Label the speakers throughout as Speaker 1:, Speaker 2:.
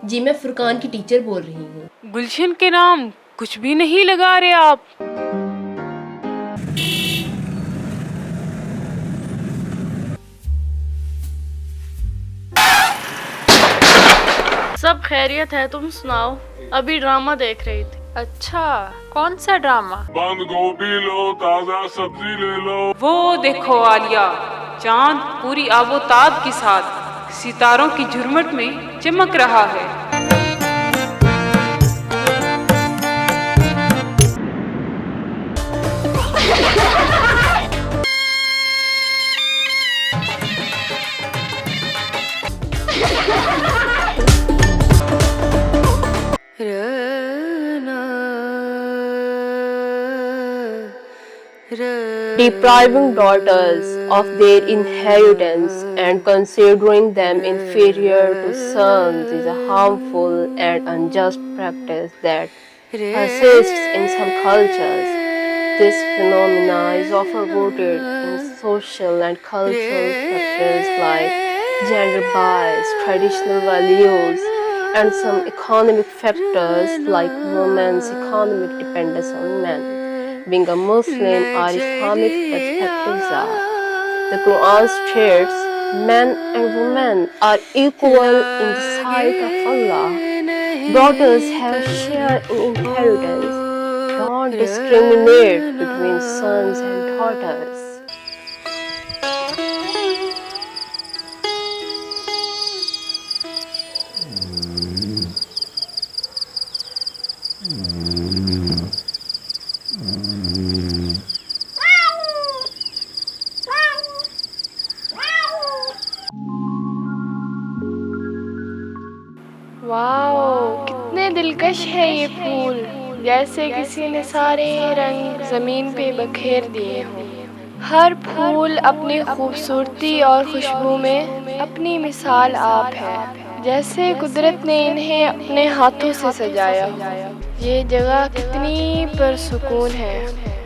Speaker 1: जी मैं फुरकान की टीचर बोल रही हूँ।
Speaker 2: गुलशन के नाम कुछ भी नहीं लगा रहे आप।
Speaker 3: सब खैरियत है, तुम सुनाओ? अभी ड्रामा देख रही थी।
Speaker 2: अच्छा, कौन सा ड्रामा?
Speaker 4: बंद गोभी लो, ताजा सब्जी ले लो।
Speaker 2: वो देखो आलिया, चांद पूरी आबोताब के साथ सितारों की झुरमुट में चमक रहा है।
Speaker 1: Depriving daughters of their inheritance and considering them inferior to sons is a harmful and unjust practice that persists in some cultures. This phenomena is often rooted in social and cultural factors like gender bias, traditional values, and some economic factors like women's economic dependence on men. Being a Muslim, our Islamic perspectives are the Quran states men and women are equal in the sight of Allah. Daughters have share in inheritance. Don't discriminate between sons and daughters.
Speaker 3: Wow, कितने दिलकश है ये फूल, जैसे किसी ने सारे रंग जमीन पे बखेर दिए हों। हर फूल अपनी खूबसूरती और खुशबू में अपनी मिसाल आप है, जैसे कुदरत ने इन्हें अपने हाथों से सजाया हो। ये जगह कितनी पुरसुकून है,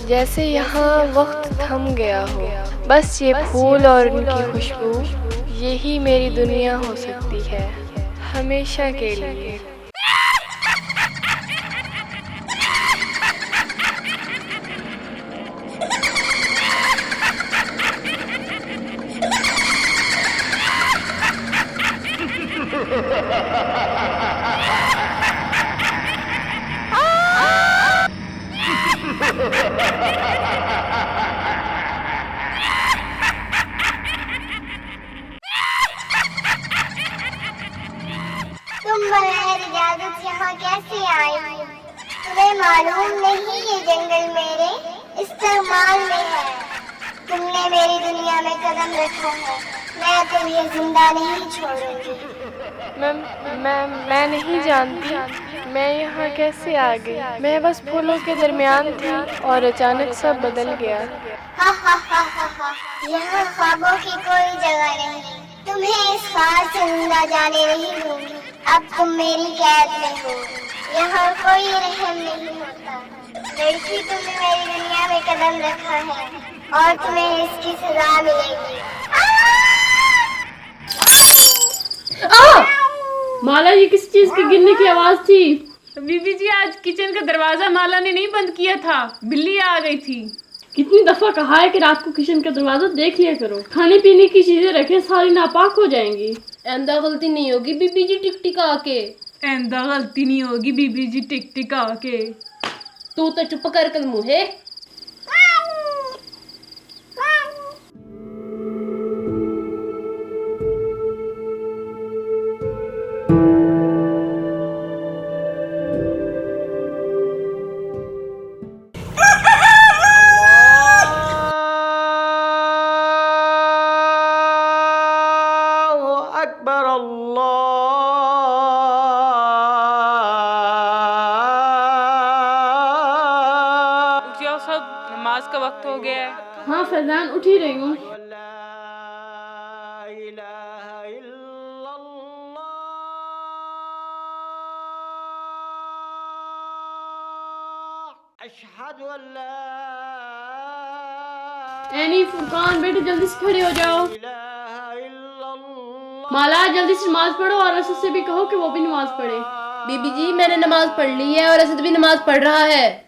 Speaker 3: जैसे यहाँ वक्त थम गया हो। बस ये फूल और इनकी खुशबू, यही मेरी दुनिया हो सकती है हमेशा के लिए।
Speaker 5: तुम बगैर इजाजत यहाँ कैसे आई? तुम्हें मालूम नहीं ये जंगल मेरे इस्तेमाल में है। तुमने मेरी दुनिया में कदम रखा है, मैं तुम्हें जिंदा नहीं छोड़ूंगी।
Speaker 3: मैं नहीं जानती मैं यहाँ कैसे आ गई। मैं बस फूलों के दरमियान थी और अचानक सब बदल गया।
Speaker 5: हा हा हा हा हा, यहाँ ख्वाबों की कोई जगह नहीं, तुम्हें इस ख्वाब से जिंदा जाने नहीं दूंगी। अब तुम मेरी कैद में हो, यहाँ कोई रहम नहीं होता। लड़की, तुमने मेरी दुनिया में कदम रखा है और तुम्हें इसकी सजा मिलेगी।
Speaker 6: माला, ये किस चीज के गिरने की आवाज थी?
Speaker 2: बीबी जी, आज किचन का दरवाजा माला ने नहीं बंद किया था, बिल्ली आ गई थी।
Speaker 6: कितनी दफा कहा है कि रात को किचन का दरवाजा देख लिया करो। खाने पीने की चीजें रखें, सारी नापाक हो जाएंगी।
Speaker 1: आइंदा गलती नहीं होगी बीबी जी टिक टिक आके।
Speaker 2: आइंदा गलती नहीं होगी बीबी जी टिक टिक आके।
Speaker 1: तू तो चुप कर कल मुहे।
Speaker 7: अकबर अल्लाह।
Speaker 2: उठ जाओ सब, नमाज का वक्त हो गया है।
Speaker 6: हाँ फैजान, उठ ही रही हूँ।
Speaker 1: एनी फुरकान बेटे जल्दी से खड़े हो जाओ।
Speaker 6: माला जल्दी से नमाज पढ़ो और असद से भी कहो कि वो भी नमाज पढ़े।
Speaker 1: बीबी जी मैंने नमाज पढ़ ली है और असद भी नमाज पढ़ रहा है।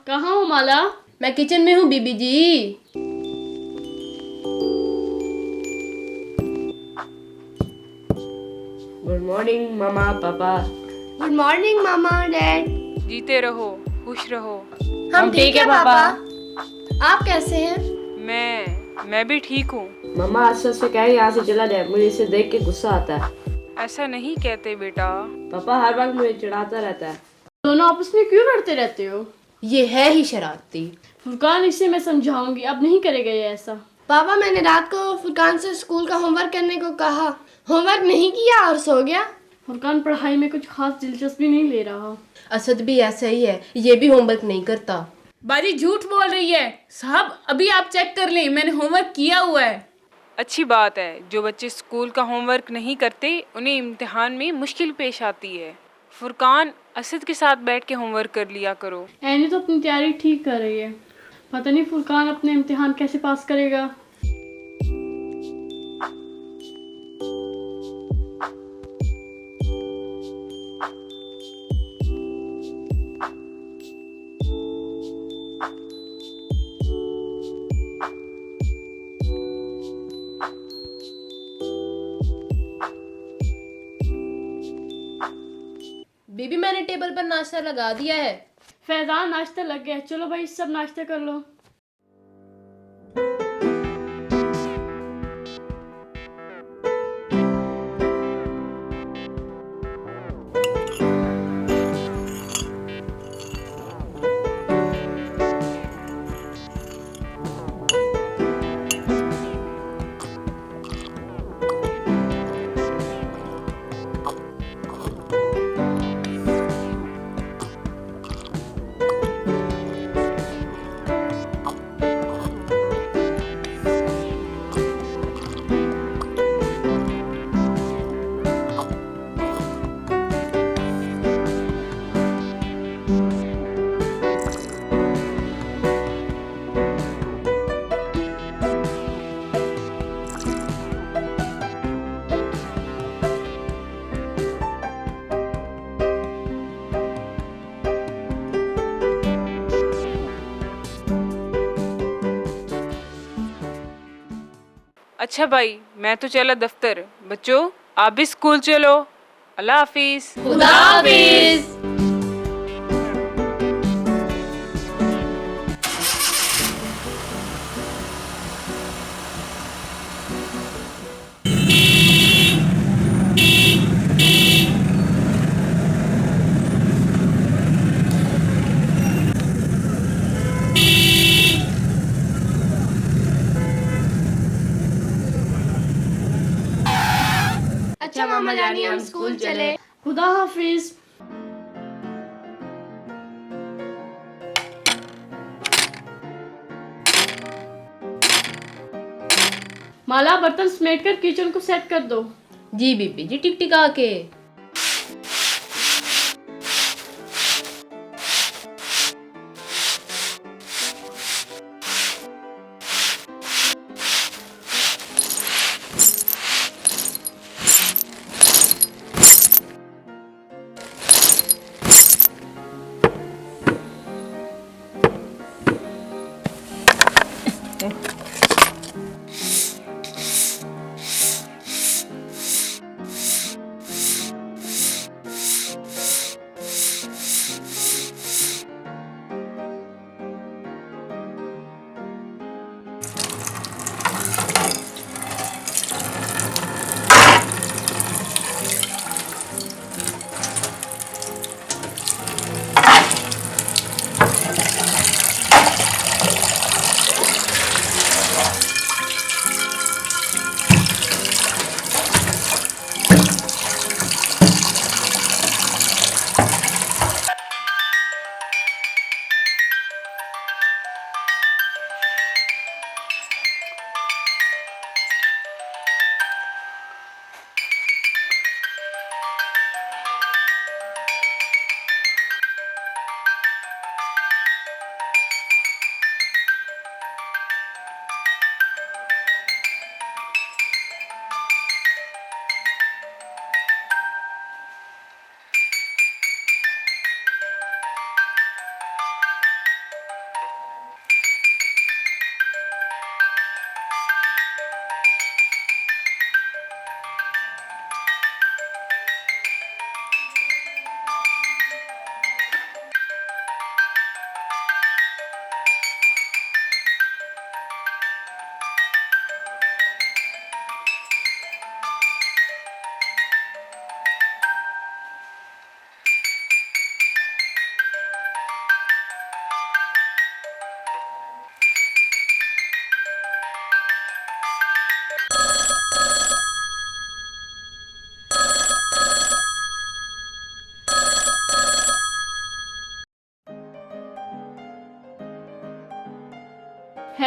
Speaker 6: कहाँ हो माला?
Speaker 1: मैं किचन में हूँ बीबी जी। गुड मॉर्निंग मामा पापा।
Speaker 3: गुड मॉर्निंग मामा डैड।
Speaker 2: जीते रहो, खुश रहो।
Speaker 3: हम ठीक है पापा। आप कैसे हैं?
Speaker 2: मैं भी ठीक हूँ।
Speaker 1: मम्मा असद से कहे यहाँ से चला जाए, मुझे इसे देख के गुस्सा आता है।
Speaker 2: ऐसा नहीं कहते बेटा।
Speaker 1: पापा हर वक्त मुझे चिढ़ाता रहता है।
Speaker 6: दोनों आपस में क्यों लड़ते रहते हो?
Speaker 1: ये है ही शरारती।
Speaker 6: फुरकान इसे मैं समझाऊंगी, अब नहीं करेगा ये ऐसा।
Speaker 3: पापा मैंने रात को फुरकान से स्कूल का होमवर्क करने को कहा, होमवर्क नहीं किया और सो गया।
Speaker 6: फुरकान पढ़ाई में कुछ खास दिलचस्पी नहीं ले रहा।
Speaker 1: असद भी ऐसा ही है, ये भी होमवर्क नहीं करता।
Speaker 7: बाजी झूठ बोल रही है साहब, अभी आप चेक कर लें, मैंने होमवर्क किया हुआ है।
Speaker 2: अच्छी बात है, जो बच्चे स्कूल का होमवर्क नहीं करते उन्हें इम्तिहान में मुश्किल पेश आती है। फुरकान असद के साथ बैठ के होमवर्क कर लिया करो।
Speaker 6: एनी तो अपनी तैयारी ठीक कर रही है, पता नहीं फुरकान अपने इम्तिहान कैसे पास करेगा।
Speaker 1: बीबी मैंने टेबल पर नाश्ता लगा दिया है।
Speaker 6: फैजान नाश्ता लग गया, चलो भाई सब नाश्ता कर लो।
Speaker 2: अच्छा भाई, मैं तो चला दफ्तर। बच्चों आप भी स्कूल चलो। अल्लाह हाफिज।
Speaker 1: खुदा हाफिज।
Speaker 3: अच्छा मामा जानी हम स्कूल चले।
Speaker 6: खुदा हाफिज। माला बर्तन समेट कर किचन को सेट कर दो।
Speaker 1: जी बीबी जी, टिकटिका के।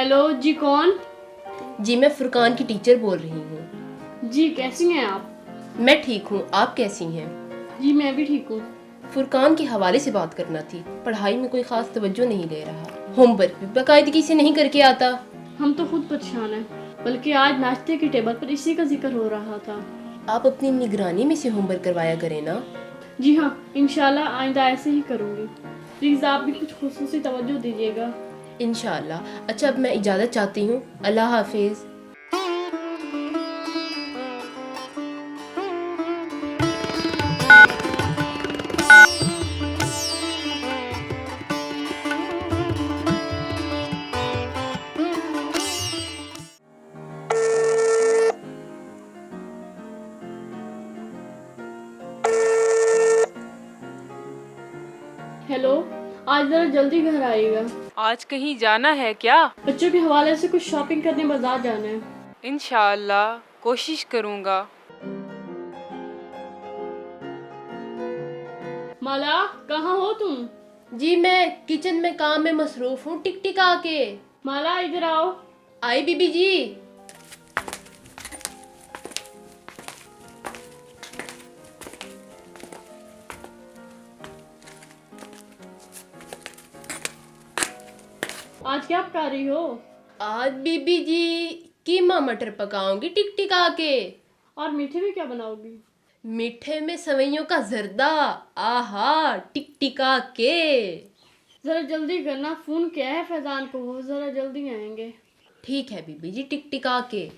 Speaker 6: हेलो जी, कौन?
Speaker 1: जी मैं फुरकान की टीचर बोल रही हूँ।
Speaker 6: जी कैसी हैं आप?
Speaker 1: मैं ठीक हूँ, आप कैसी हैं?
Speaker 6: जी मैं भी ठीक हूँ।
Speaker 1: फुरकान के हवाले से बात करना थी। पढ़ाई में कोई खास तवज्जो नहीं ले रहा, होमवर्क भी बाकायदगी से नहीं करके आता।
Speaker 6: हम तो खुद परेशान हैं, बल्कि आज नाश्ते की टेबल पर इसी का जिक्र हो रहा था।
Speaker 1: आप अपनी निगरानी में से होमवर्क करवाया करें ना।
Speaker 6: जी हाँ, इंशाल्लाह आइंदा ऐसे ही करूँगी। प्लीज़ आप भी कुछ खुसूसी तवज्जो दीजिएगा।
Speaker 1: इंशाल्लाह। अच्छा अब मैं इजाज़त चाहती हूँ, अल्लाह हाफिज़।
Speaker 6: हेलो, आज ज़रा जल्दी घर आइएगा।
Speaker 2: आज कहीं जाना है क्या?
Speaker 6: बच्चों के हवाले से कुछ शॉपिंग करने बाजार जाना है।
Speaker 2: इंशाअल्लाह कोशिश करूँगा।
Speaker 6: माला, कहाँ हो तुम?
Speaker 1: जी मैं किचन में काम में मसरूफ हूँ, टिक टिक आके।
Speaker 6: माला इधर आओ।
Speaker 1: आई बीबी जी।
Speaker 6: आज क्या पका रही हो?
Speaker 1: आज बीबी जी कीमा मटर पकाऊंगी टिक टिक आके।
Speaker 6: और मीठे में क्या बनाओगी?
Speaker 1: मीठे में सवैयों का जर्दा। आहा टिक टिका के।
Speaker 6: ज़रा जल्दी करना, फ़ोन किया है फैज़ान को, वो ज़रा जल्दी आएंगे।
Speaker 1: ठीक है बीबी जी, टिक टिका के।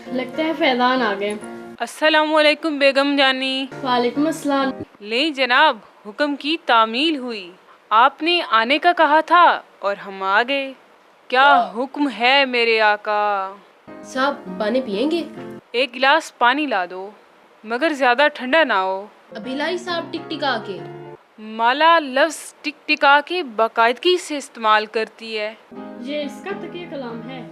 Speaker 6: लगता है फैज़ान आ गए।
Speaker 2: अस्सलामुअलैकुम बेगम जानी।
Speaker 6: वालेकुम अस्सलाम।
Speaker 2: ले जनाब, हुक्म की तामील हुई। आपने आने का कहा था और हम आ गए। क्या हुक्म है मेरे आका?
Speaker 1: साहब पानी पियेंगे?
Speaker 2: एक गिलास पानी ला दो, मगर ज्यादा ठंडा ना हो।
Speaker 1: अभिलाई साहब टिक टिका के।
Speaker 2: माला लफ्ज टिक टिका के बाकायदगी से इस्तेमाल करती है।
Speaker 6: ये इसका तकिया कलाम है।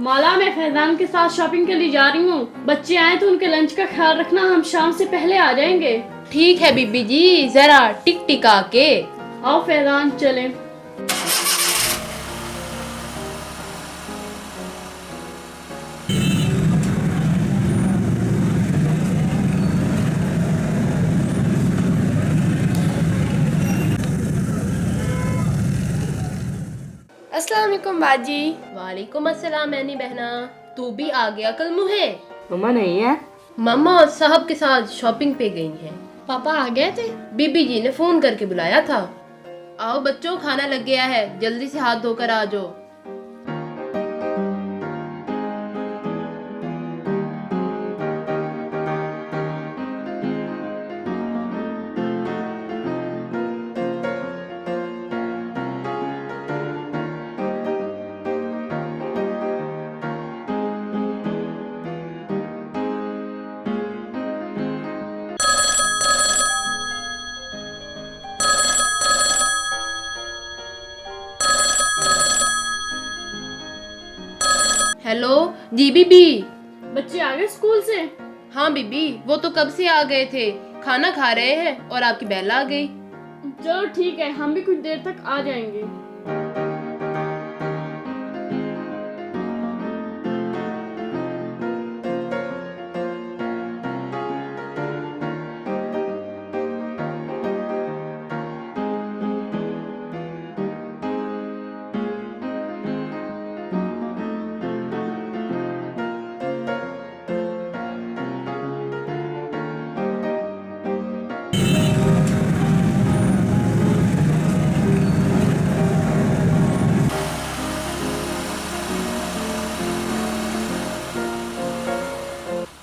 Speaker 6: माला, मैं फैजान के साथ शॉपिंग के लिए जा रही हूँ। बच्चे आए तो उनके लंच का ख्याल रखना, हम शाम से पहले आ जाएंगे।
Speaker 1: ठीक है बीबी जी, जरा टिक टिका के।
Speaker 6: आओ फैजान चलें।
Speaker 3: अस्सलाम वालेकुम बाजी।
Speaker 1: वालेकुम अस्सलाम मैनी बहना, तू भी आ गया कल मुहे।
Speaker 8: मम्मा नहीं है?
Speaker 1: मम्मा और साहब के साथ शॉपिंग पे गई हैं।
Speaker 3: पापा आ गए थे?
Speaker 1: बीबी जी ने फोन करके बुलाया था। आओ बच्चों, खाना लग गया है, जल्दी से हाथ धोकर आ जाओ। हेलो जी बीबी।
Speaker 6: बच्चे आ गए स्कूल से?
Speaker 1: हाँ बीबी, वो तो कब से आ गए थे, खाना खा रहे हैं और आपकी बेल आ गई।
Speaker 6: चलो ठीक है, हम भी कुछ देर तक आ जाएंगे।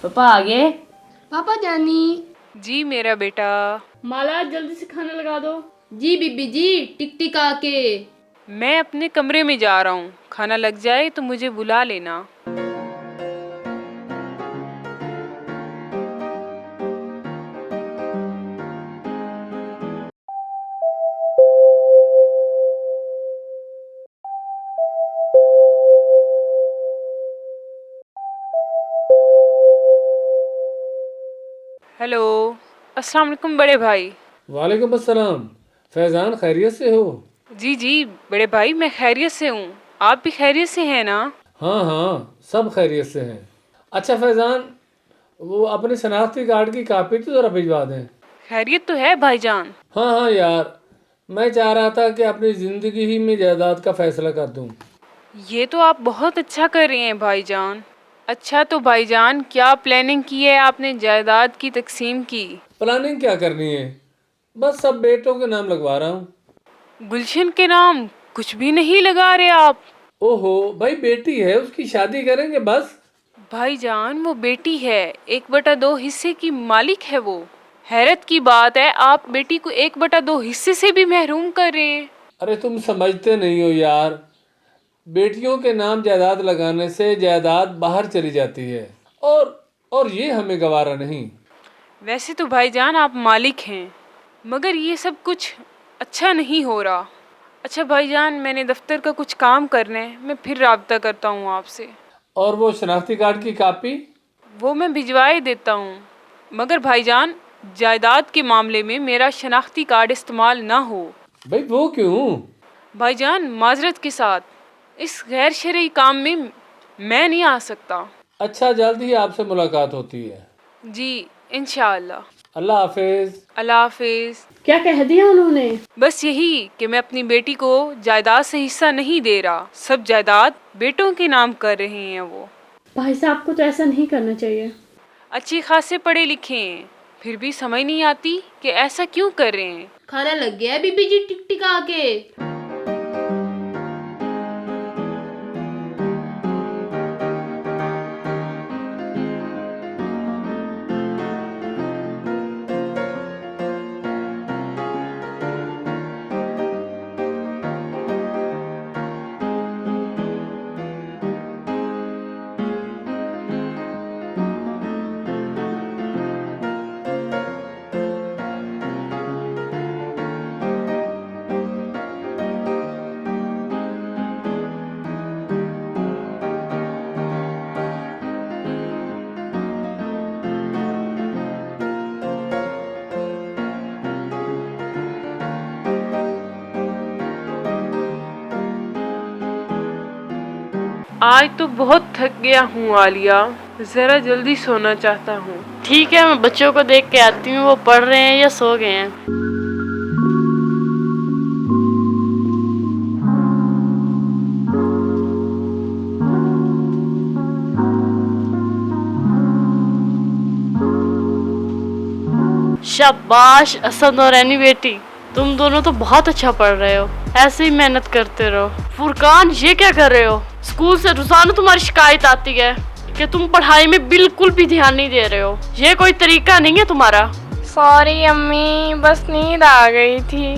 Speaker 6: पापा आ गए?
Speaker 3: पापा जानी।
Speaker 2: जी मेरा बेटा।
Speaker 6: माला जल्दी से खाना लगा दो। जी बीबी जी, टिक टिक आके।
Speaker 2: मैं अपने कमरे में जा रहा हूँ, खाना लग जाए तो मुझे बुला लेना। हेलो, अस्सलाम वालेकुम बड़े भाई।
Speaker 8: वालेकुम अस्सलाम। फैज़ान, खैरियत से हो?
Speaker 2: जी जी बड़े भाई, मैं खैरियत से हूँ। आप भी खैरियत से हैं ना?
Speaker 8: हाँ हाँ, सब खैरियत से हैं। अच्छा फैज़ान, वो अपने शनाख्ती कार्ड की कापी तो ज़रा भिजवा दें।
Speaker 2: खैरियत तो है भाईजान।
Speaker 8: हाँ हाँ यार, मैं चाह रहा था कि अपनी ज़िंदगी ही में जायदाद का फ़ैसला कर दूं।
Speaker 2: ये तो आप बहुत अच्छा कर रहे हैं भाईजान। अच्छा तो भाईजान, क्या प्लानिंग की है आपने जायदाद की तकसीम की?
Speaker 8: प्लानिंग क्या करनी है, बस सब बेटों के नाम लगवा रहा हूँ।
Speaker 2: गुलशन के नाम कुछ भी नहीं लगा रहे आप?
Speaker 8: ओहो भाई, बेटी है, उसकी शादी करेंगे बस।
Speaker 2: भाईजान वो बेटी है, 1/2 हिस्से की मालिक है वो। हैरत की बात है, आप बेटी को 1/2 हिस्से से भी महरूम कर रहे हैं।
Speaker 8: अरे तुम समझते नहीं हो यार, बेटियों के नाम जायदाद लगाने से जायदाद बाहर चली जाती है, और ये हमें गवारा नहीं।
Speaker 2: वैसे तो भाईजान आप मालिक हैं, मगर ये सब कुछ अच्छा नहीं हो रहा। अच्छा भाईजान, मैंने दफ्तर का कुछ काम करना है, मैं फिर राब्ता करता हूँ आपसे।
Speaker 8: और वो शनाख्ती कार्ड की कापी?
Speaker 2: वो मैं भिजवाए देता हूँ, मगर भाईजान जायदाद के मामले में मेरा शनाख्ती कार्ड इस्तेमाल ना हो।
Speaker 8: भाई वो क्यों?
Speaker 2: भाईजान माजरत के साथ, इस गैर शरई काम में मैं नहीं आ सकता।
Speaker 8: अच्छा, जल्द ही आपसे मुलाकात होती है।
Speaker 2: जी इंशाअल्लाह।
Speaker 8: अल्लाह हाफिज।
Speaker 2: अल्लाह हाफिज।
Speaker 6: क्या कह दिया उन्होंने?
Speaker 2: बस यही कि मैं अपनी बेटी को जायदाद से हिस्सा नहीं दे रहा, सब जायदाद बेटों के नाम कर रहे हैं वो।
Speaker 6: भाई साहब को तो ऐसा नहीं करना चाहिए।
Speaker 2: अच्छी खासे पढ़े लिखे हैं, फिर भी समझ नहीं आती कि ऐसा क्यों कर रहे हैं।
Speaker 6: खाना लग गया है बीबी जी, टिक टिक आके।
Speaker 2: आज तो बहुत थक गया हूँ आलिया, जरा जल्दी सोना चाहता हूँ।
Speaker 6: ठीक है, मैं बच्चों को देख के आती हूँ, वो पढ़ रहे हैं या सो गए हैं। शाबाश असद और एनी बेटी, तुम दोनों तो बहुत अच्छा पढ़ रहे हो, ऐसे ही मेहनत करते रहो। फुरकान, ये क्या कर रहे हो? स्कूल से रोजाना तुम्हारी शिकायत आती है कि तुम पढ़ाई में बिल्कुल भी ध्यान नहीं दे रहे हो। ये कोई तरीका नहीं है तुम्हारा।
Speaker 3: सॉरी अम्मी, बस नींद आ गई थी।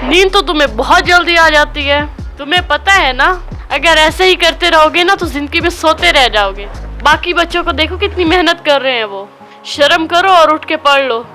Speaker 6: नींद तो तुम्हें बहुत जल्दी आ जाती है, तुम्हें पता है ना? अगर ऐसे ही करते रहोगे ना तो जिंदगी में सोते रह जाओगे। बाकी बच्चों को देखो कितनी मेहनत कर रहे हैं वो। शर्म करो और उठ के पढ़ लो।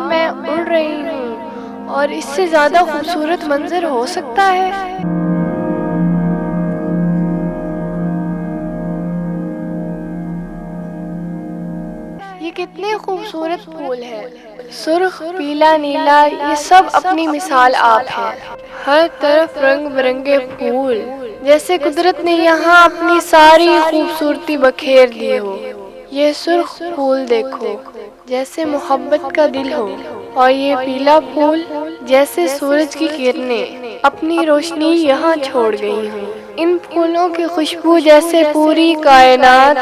Speaker 3: मैं उड़ रही हूँ और इससे ज्यादा खूबसूरत मंजर हो सकता है? ये कितने खूबसूरत फूल हैं। सुर्ख, पीला, नीला, ये सब अपनी मिसाल आप है। हर तरफ रंग बिरंगे फूल, जैसे कुदरत ने यहाँ अपनी सारी खूबसूरती बखेर दी हो। ये सुर्ख फूल देखो, जैसे मोहब्बत का दिल हो, और ये पीला फूल जैसे सूरज की किरणें अपनी रोशनी यहाँ छोड़ गई हो। इन फूलों की खुशबू जैसे पूरी कायनात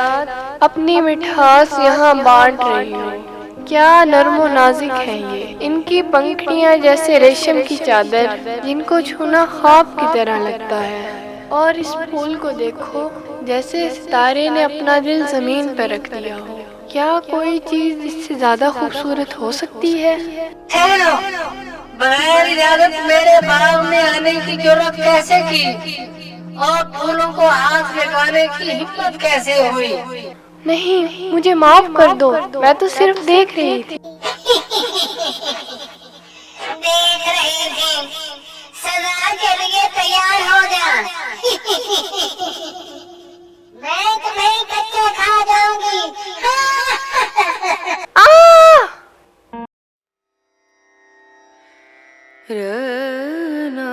Speaker 3: अपनी मिठास यहाँ बांट रही हो। क्या नर्मो नाजुक है ये। इनकी पंखुड़ियाँ जैसे रेशम की चादर, जिनको छूना ख्वाब की तरह लगता है। और इस फूल को देखो, जैसे सितारे ने अपना दिल जमीन पर रख दिया हो। क्या कोई चीज इससे ज्यादा खूबसूरत हो सकती है?
Speaker 9: बगैर इजाजत मेरे बाग में आने की जरूरत कैसे की, और फूलों को हाथ लगाने की हिम्मत कैसे हुई?
Speaker 3: नहीं, मुझे माफ कर दो, मैं तो सिर्फ देख रही थी।
Speaker 5: देख रही थी, सदा के लिए तैयार हो जा। मैं तुम्हें कच्चा खा जाऊंगी।
Speaker 9: रना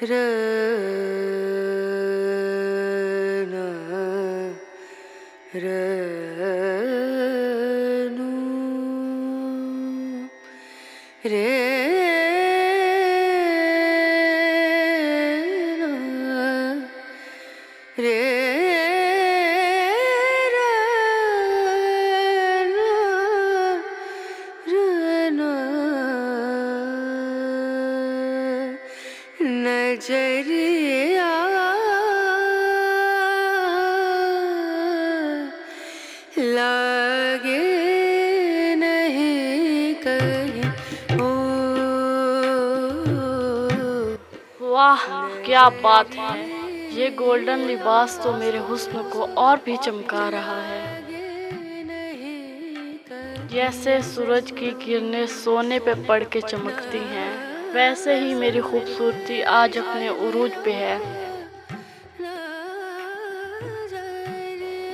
Speaker 9: रना रनू रे नजरिया लागे नहीं कहीं ओ।
Speaker 6: वाह क्या बात है। ये गोल्डन लिबास तो मेरे हुस्न को और भी चमका रहा है। जैसे सूरज की किरणें सोने पे पड़ के चमकती हैं, वैसे ही मेरी खूबसूरती आज अपने उरूज पे है।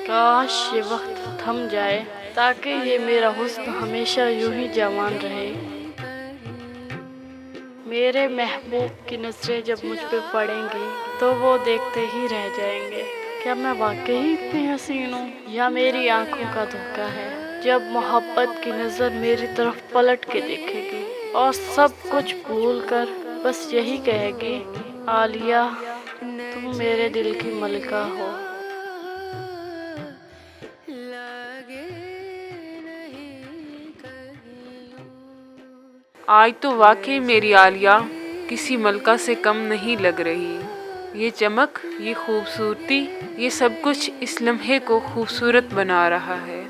Speaker 6: काश ये वक्त थम जाए, ताकि ये मेरा हुस्न हमेशा यूं ही जवान रहे। मेरे महबूब की नजरें जब मुझ पे पड़ेंगी तो वो देखते ही रह जाएंगे। क्या मैं वाकई इतनी हसीन हूँ, या मेरी आंखों का धोखा है? जब मोहब्बत की नज़र मेरी तरफ पलट के देखेगी और सब कुछ भूल कर बस यही कहेगी, आलिया तुम मेरे दिल की मलिका हो।
Speaker 2: आज तो वाकई मेरी आलिया किसी मलका से कम नहीं लग रही। ये चमक, ये खूबसूरती, ये सब कुछ इस लम्हे को खूबसूरत बना रहा है।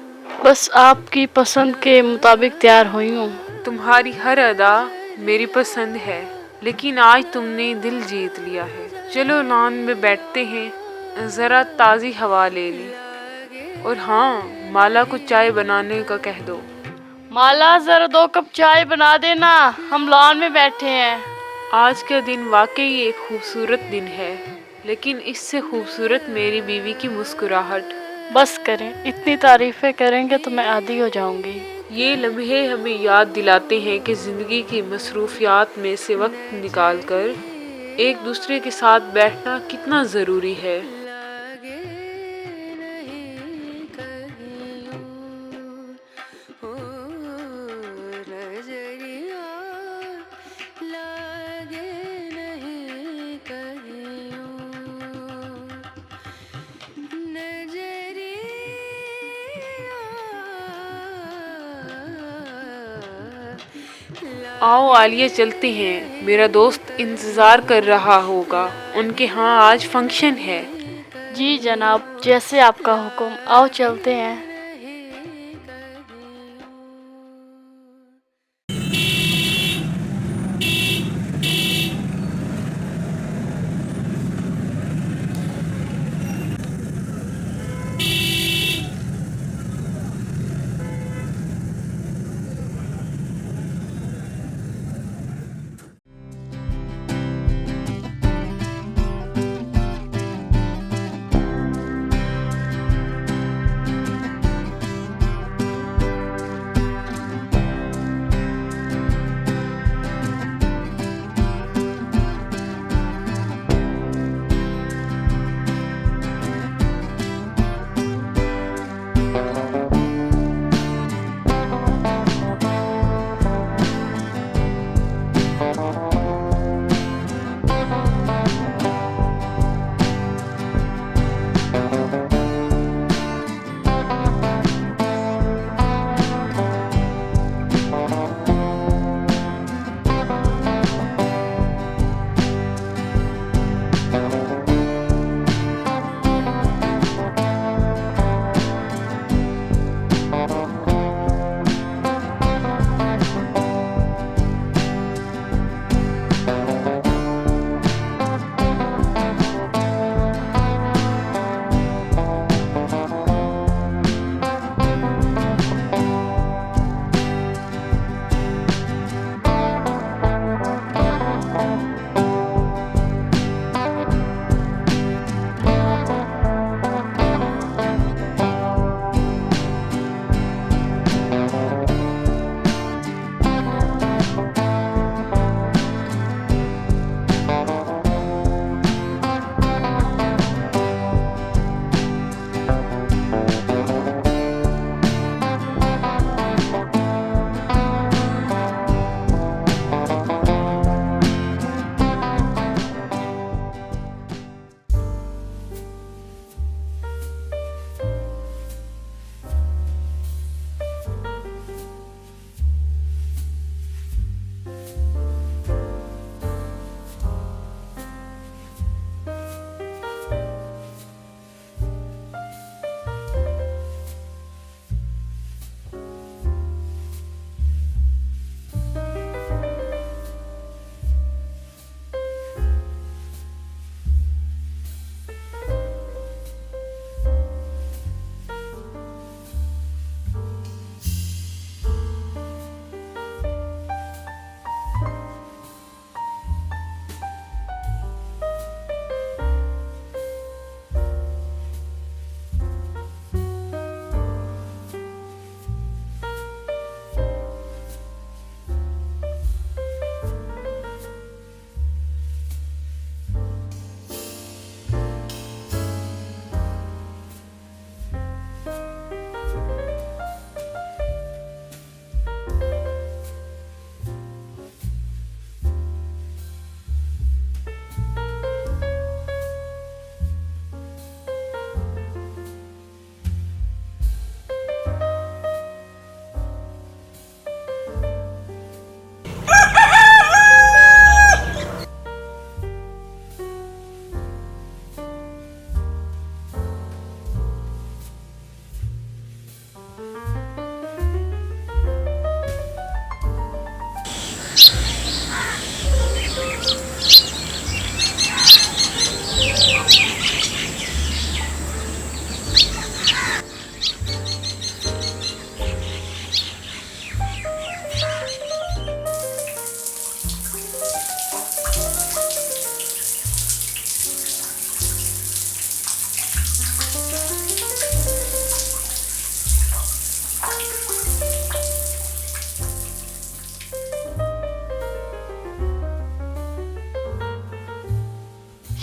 Speaker 6: बस आपकी पसंद के मुताबिक तैयार हुई हूँ।
Speaker 2: तुम्हारी हर अदा मेरी पसंद है, लेकिन आज तुमने दिल जीत लिया है। चलो लॉन में बैठते हैं, ज़रा ताज़ी हवा ले ली। और हाँ, माला को चाय बनाने का कह दो।
Speaker 6: माला जरा 2 कप चाय बना देना, हम लॉन में बैठे हैं।
Speaker 2: आज का दिन वाकई एक खूबसूरत दिन है, लेकिन इससे खूबसूरत मेरी बीवी की मुस्कुराहट।
Speaker 6: बस करें, इतनी तारीफें करेंगे तो मैं आदी हो जाऊंगी।
Speaker 2: ये लम्हे हमें याद दिलाते हैं कि ज़िंदगी की मसरूफियात में से वक्त निकाल कर एक दूसरे के साथ बैठना कितना ज़रूरी है। आओ आलिया, चलते हैं, मेरा दोस्त इंतज़ार कर रहा होगा। उनके यहाँ आज फंक्शन है।
Speaker 6: जी जनाब, जैसे आपका हुक्म, आओ चलते हैं।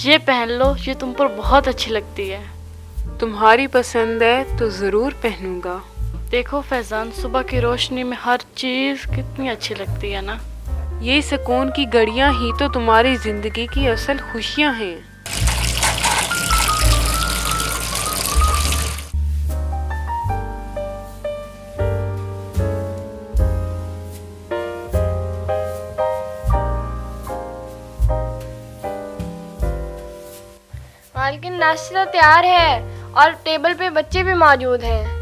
Speaker 6: ये पहन लो, ये तुम पर बहुत अच्छी लगती है।
Speaker 2: तुम्हारी पसंद है तो ज़रूर पहनूंगा।
Speaker 6: देखो फैजान, सुबह की रोशनी में हर चीज़ कितनी अच्छी लगती है ना।
Speaker 2: ये सुकून की घड़ियां ही तो तुम्हारी ज़िंदगी की असल खुशियां हैं।
Speaker 3: मालकिन, नाश्ता तैयार है और टेबल पे बच्चे भी मौजूद हैं।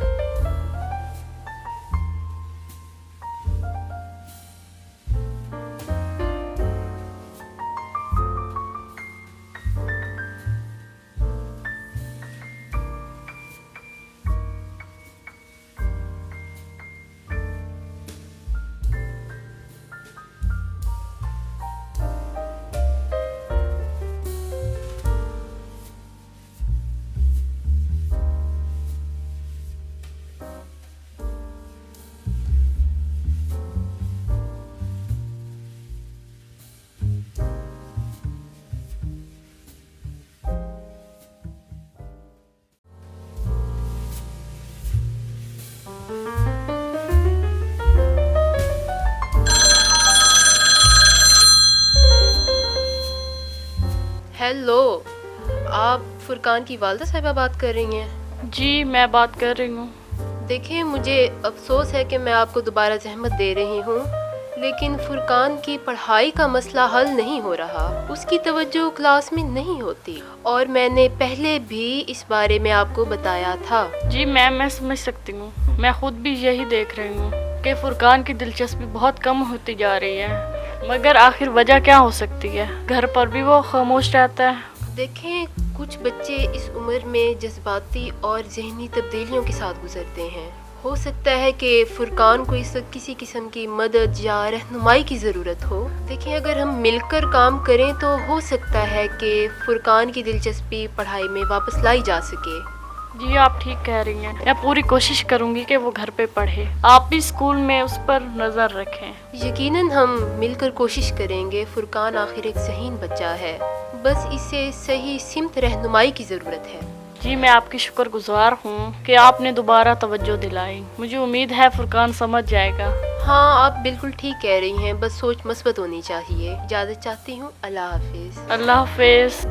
Speaker 1: हेलो, आप फुरकान की वालदा साहिबा बात कर रही हैं?
Speaker 6: जी, मैं बात कर रही हूँ।
Speaker 1: देखिए, मुझे अफसोस है कि मैं आपको दोबारा जहमत दे रही हूँ, लेकिन फुरकान की पढ़ाई का मसला हल नहीं हो रहा। उसकी तवज्जो क्लास में नहीं होती और मैंने पहले भी इस बारे में आपको बताया था।
Speaker 6: जी मैम, मैं समझ सकती हूँ। मैं खुद भी यही देख रही हूँ कि फुरकान की दिलचस्पी बहुत कम होती जा रही है, मगर आखिर वजह क्या हो सकती है? घर पर भी वो खामोश रहता है।
Speaker 1: देखें, कुछ बच्चे इस उम्र में जज्बाती और जहनी तब्दीलियों के साथ गुजरते हैं। हो सकता है कि फुरकान को इस वक्त किसी किस्म की मदद या रहनुमाई की ज़रूरत हो। देखिए, अगर हम मिलकर काम करें तो हो सकता है कि फुरकान की दिलचस्पी पढ़ाई में वापस लाई जा सके।
Speaker 6: जी, आप ठीक कह रही हैं। मैं पूरी कोशिश करूंगी कि वो घर पे पढ़े। आप भी स्कूल में उस पर नज़र रखें।
Speaker 1: यकीनन हम मिलकर कोशिश करेंगे। फुरकान आखिर एक ज़हीन बच्चा है, बस इसे सही सिमत रहनुमाई की ज़रूरत है।
Speaker 6: जी, मैं आपकी शुक्रगुजार हूँ कि आपने दोबारा तवज्जो दिलाई। मुझे उम्मीद है फुरकान समझ जाएगा।
Speaker 1: हाँ, आप बिल्कुल ठीक कह रही हैं, बस सोच मस्बत होनी चाहिए। इजाज़त चाहती हूँ। अल्लाह हाफिज़।
Speaker 6: अल्लाह हाफिज़।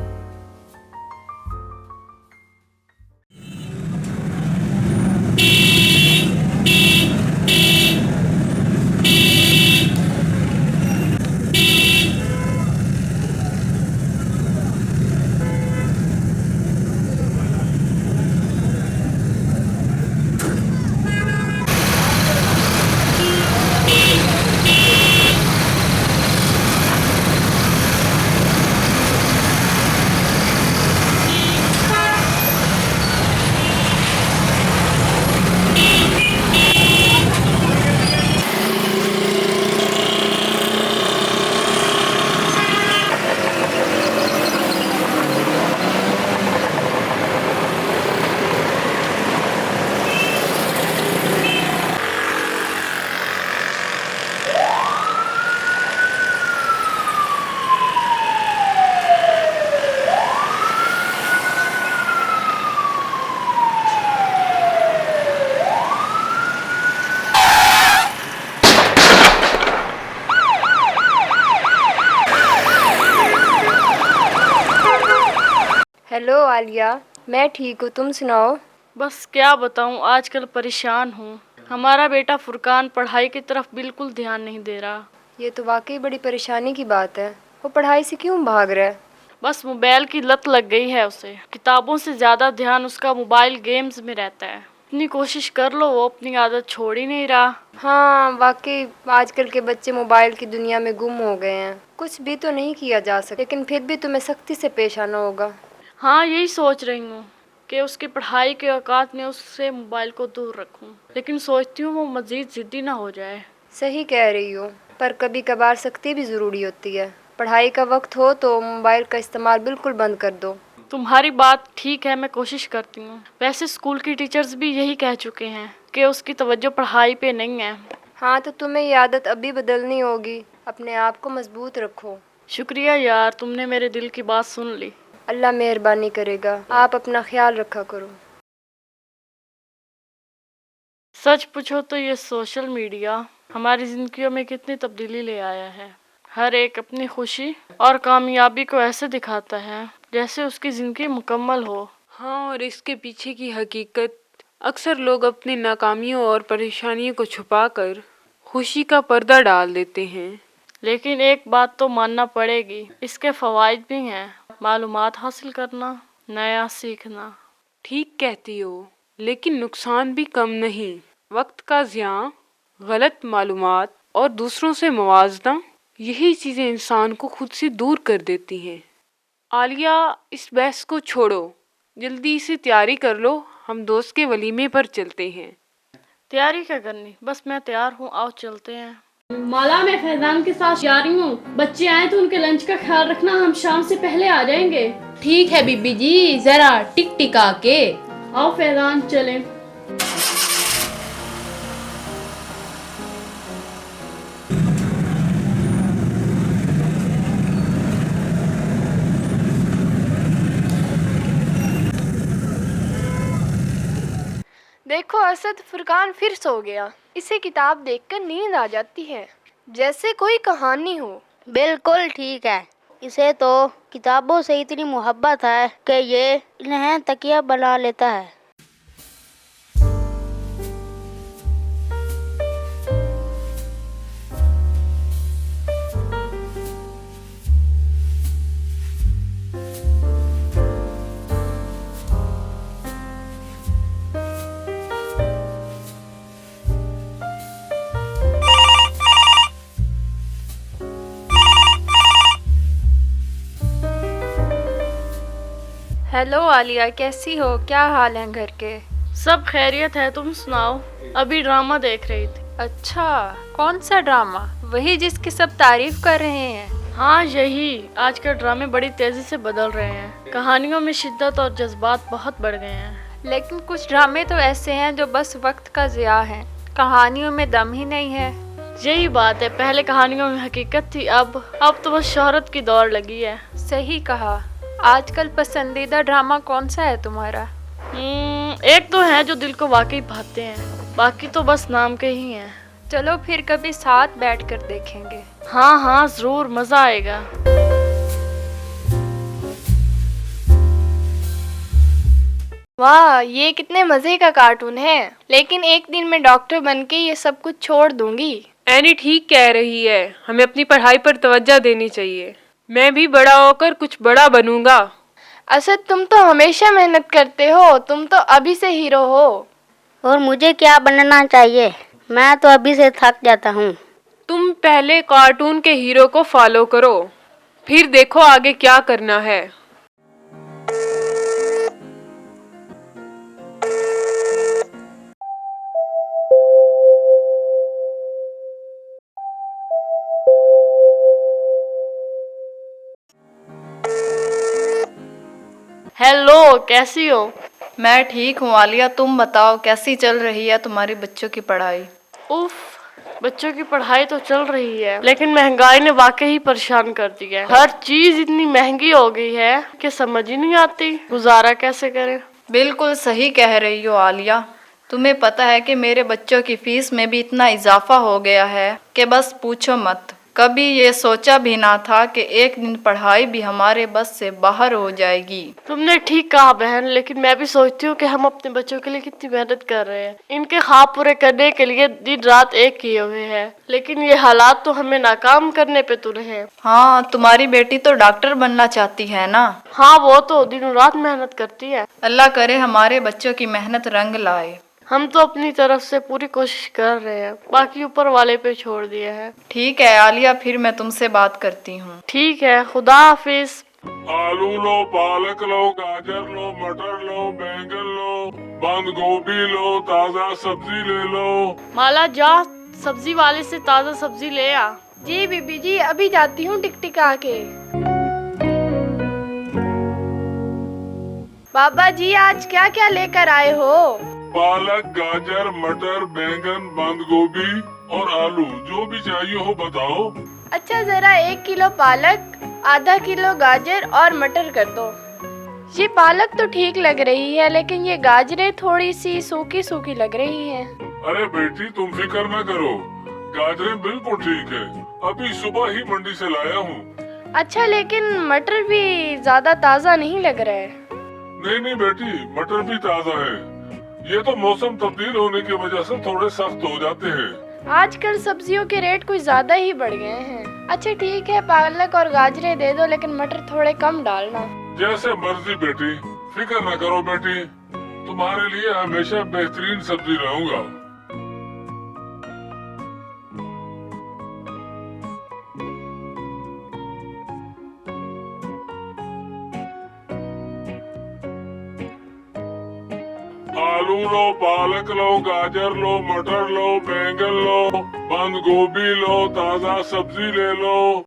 Speaker 3: हेलो आलिया, मैं ठीक हूँ, तुम सुनाओ।
Speaker 6: बस क्या बताऊँ, आजकल परेशान हूँ। हमारा बेटा फुरकान पढ़ाई की तरफ बिल्कुल ध्यान नहीं दे रहा।
Speaker 3: ये तो वाकई बड़ी परेशानी की बात है। वो पढ़ाई से क्यों भाग रहा है?
Speaker 6: बस मोबाइल की लत लग गई है उसे। किताबों से ज़्यादा ध्यान उसका मोबाइल गेम्स में रहता है। इतनी कोशिश कर लो, वो अपनी आदत छोड़ ही नहीं रहा।
Speaker 3: हाँ वाकई आजकल के बच्चे मोबाइल की दुनिया में गुम हो गए हैं। कुछ भी तो नहीं किया जा सकता, लेकिन फिर भी तुम्हें सख्ती से पेश आना होगा।
Speaker 6: हाँ यही सोच रही हूँ कि उसकी पढ़ाई के औकात में उससे मोबाइल को दूर रखूँ, लेकिन सोचती हूँ वो मज़ीद ज़िद्दी ना हो जाए।
Speaker 3: सही कह रही हो, पर कभी कभार सख्ती भी ज़रूरी होती है। पढ़ाई का वक्त हो तो मोबाइल का इस्तेमाल बिल्कुल बंद कर दो।
Speaker 6: तुम्हारी बात ठीक है, मैं कोशिश करती हूँ। वैसे स्कूल की टीचर्स भी यही कह चुके हैं कि उसकी तवज्जो पढ़ाई पे नहीं है।
Speaker 3: हाँ तो तुम्हें ये आदत अभी बदलनी होगी। अपने आप को मजबूत रखो।
Speaker 6: शुक्रिया यार, तुमने मेरे दिल की बात सुन ली।
Speaker 3: अल्लाह मेहरबानी करेगा। आप अपना ख्याल रखा करो।
Speaker 6: सच पूछो तो ये सोशल मीडिया हमारी ज़िंदगियों में कितनी तब्दीली ले आया है। हर एक अपनी खुशी और कामयाबी को ऐसे दिखाता है जैसे उसकी ज़िंदगी मुकम्मल हो।
Speaker 2: हाँ, और इसके पीछे की हकीकत अक्सर लोग अपनी नाकामियों और परेशानियों को छुपाकर खुशी का पर्दा डाल देते हैं।
Speaker 6: लेकिन एक बात तो मानना पड़ेगी, इसके फ़वाइद भी हैं। मालूमात हासिल करना, नया सीखना।
Speaker 2: ठीक कहती हो, लेकिन नुकसान भी कम नहीं। वक्त का ज़ियां, गलत मालूमात और दूसरों से मुवाजना, यही चीज़ें इंसान को खुद से दूर कर देती हैं। आलिया, इस बहस को छोड़ो, जल्दी से तैयारी कर लो, हम दोस्त के वलीमे पर चलते हैं।
Speaker 6: तैयारी क्या करनी, बस मैं तैयार हूँ, आओ चलते हैं।
Speaker 7: माला, मैं फैजान के साथ जा रही हूँ। बच्चे आए तो उनके लंच का ख्याल रखना, हम शाम से पहले आ जाएंगे।
Speaker 10: ठीक है बीबी जी, जरा टिक टिका के।
Speaker 6: आओ फैजान चलें।
Speaker 3: देखो असद, फुरकान फिर सो गया। इसे किताब देखकर नींद आ जाती है, जैसे कोई कहानी हो।
Speaker 5: बिल्कुल ठीक है। इसे तो किताबों से इतनी मोहब्बत है कि ये इन्हें तकिया बना लेता है।
Speaker 3: हेलो आलिया, कैसी हो? क्या हाल है घर के?
Speaker 6: सब खैरियत है, तुम सुनाओ? अभी ड्रामा देख रही थी।
Speaker 3: अच्छा, कौन सा ड्रामा? वही जिसकी सब तारीफ कर रहे हैं?
Speaker 6: हाँ यही। आजकल ड्रामे बड़ी तेजी से बदल रहे हैं, कहानियों में शिद्दत और जज्बात बहुत बढ़ गए हैं।
Speaker 3: लेकिन कुछ ड्रामे तो ऐसे हैं जो बस वक्त का ज़िया है, कहानियों में दम ही नहीं है।
Speaker 6: यही बात है, पहले कहानियों में हकीकत थी, अब तो बस शोहरत की दौड़ लगी है।
Speaker 3: सही कहा। आजकल पसंदीदा ड्रामा कौन सा है तुम्हारा?
Speaker 6: एक तो है जो दिल को वाकई भाते हैं, बाकी तो बस नाम के ही हैं।
Speaker 3: चलो फिर कभी साथ बैठकर देखेंगे।
Speaker 6: हाँ हाँ जरूर, मजा आएगा।
Speaker 3: वाह, ये कितने मजे का कार्टून है। लेकिन एक दिन मैं डॉक्टर बनके ये सब कुछ छोड़ दूंगी।
Speaker 2: एनी ठीक कह रही है, हमें अपनी पढ़ाई पर तवज्जो देनी चाहिए। मैं भी बड़ा होकर कुछ बड़ा बनूंगा।
Speaker 3: असद, तुम तो हमेशा मेहनत करते हो, तुम तो अभी से हीरो हो।
Speaker 5: और मुझे क्या बनना चाहिए? मैं तो अभी से थक जाता हूँ।
Speaker 2: तुम पहले कार्टून के हीरो को फॉलो करो, फिर देखो आगे क्या करना है।
Speaker 6: हेलो, कैसी हो?
Speaker 11: मैं ठीक हूँ आलिया, तुम बताओ कैसी चल रही है तुम्हारी बच्चों की पढ़ाई?
Speaker 6: उफ, बच्चों की पढ़ाई तो चल रही है, लेकिन महंगाई ने वाकई ही परेशान कर दिया है। हर चीज इतनी महंगी हो गई है कि समझ ही नहीं आती गुजारा कैसे करें।
Speaker 11: बिल्कुल सही कह रही हो आलिया। तुम्हें पता है कि मेरे बच्चों की फीस में भी इतना इजाफा हो गया है कि बस पूछो मत। कभी ये सोचा भी ना था कि एक दिन पढ़ाई भी हमारे बस से बाहर हो जाएगी।
Speaker 6: तुमने ठीक कहा बहन, लेकिन मैं भी सोचती हूँ कि हम अपने बच्चों के लिए कितनी मेहनत कर रहे हैं। इनके ख्वाब पूरे करने के लिए दिन रात एक किए हुए हैं, लेकिन ये हालात तो हमें नाकाम करने पे तुले हैं।
Speaker 11: हाँ, तुम्हारी बेटी तो डॉक्टर बनना चाहती है ना?
Speaker 6: हाँ, वो तो दिनों रात मेहनत करती है।
Speaker 11: अल्लाह करे हमारे बच्चों की मेहनत रंग लाए।
Speaker 6: हम तो अपनी तरफ से पूरी कोशिश कर रहे हैं, बाकी ऊपर वाले पे छोड़ दिया है।
Speaker 11: ठीक है आलिया, फिर मैं तुमसे बात करती हूँ।
Speaker 6: ठीक है, खुदा हाफिज।
Speaker 4: आलू लो, पालक लो, गाजर लो, मटर लो, बैंगन लो, बंद गोभी लो, ताजा सब्जी ले लो।
Speaker 6: माला जा सब्जी वाले से ताजा सब्जी ले आ।
Speaker 3: जी बीबी जी, अभी जाती हूँ टिकटिका के। बाबा जी आज क्या क्या लेकर आए हो?
Speaker 4: पालक, गाजर, मटर, बैंगन, बंद गोभी और आलू, जो भी चाहिए हो बताओ।
Speaker 3: अच्छा जरा 1 किलो पालक, आधा किलो गाजर और मटर कर दो। ये पालक तो ठीक लग रही है, लेकिन ये गाजरें थोड़ी सी सूखी सूखी लग रही हैं।
Speaker 4: अरे बेटी तुम फिक्र न करो, गाजरें बिल्कुल ठीक है, अभी सुबह ही मंडी से लाया हूँ।
Speaker 3: अच्छा लेकिन मटर भी ज्यादा ताज़ा नहीं लग रहा है।
Speaker 4: नहीं नहीं बेटी, मटर भी ताज़ा है, ये तो मौसम तब्दील होने की वजह से थोड़े सख्त हो जाते हैं।
Speaker 3: आजकल सब्जियों के रेट कुछ ज्यादा ही बढ़ गए हैं। अच्छा ठीक है, पालक और गाजरें दे दो, लेकिन मटर थोड़े कम डालना।
Speaker 4: जैसे मर्जी बेटी, फिक्र न करो बेटी, तुम्हारे लिए हमेशा बेहतरीन सब्जी लाऊंगा। आलू लो, पालक लो, गाजर लो, मटर लो, बैंगन लो, बंद गोभी लो, ताजा सब्जी ले लो।